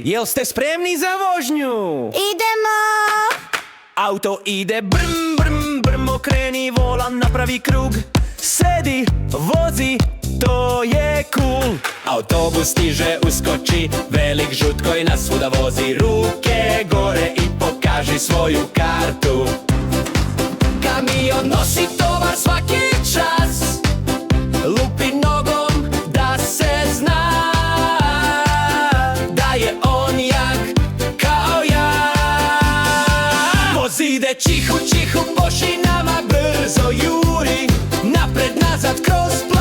Jel ste spremni za vožnju? Idemo! Auto ide brm, brm, brm, okreni volan, napravi krug. Sedi, vozi, to je cool. Autobus stiže, uskoči, velik žut koji nas svuda vozi. Ruke gore i pokaži svoju kartu. Kamion nosi tovar svaki čas, lupi nogom da se zna da je on jak kao ja. Voz ide čihu, čihu, po šinama brzo juri, napred, nazad, kroz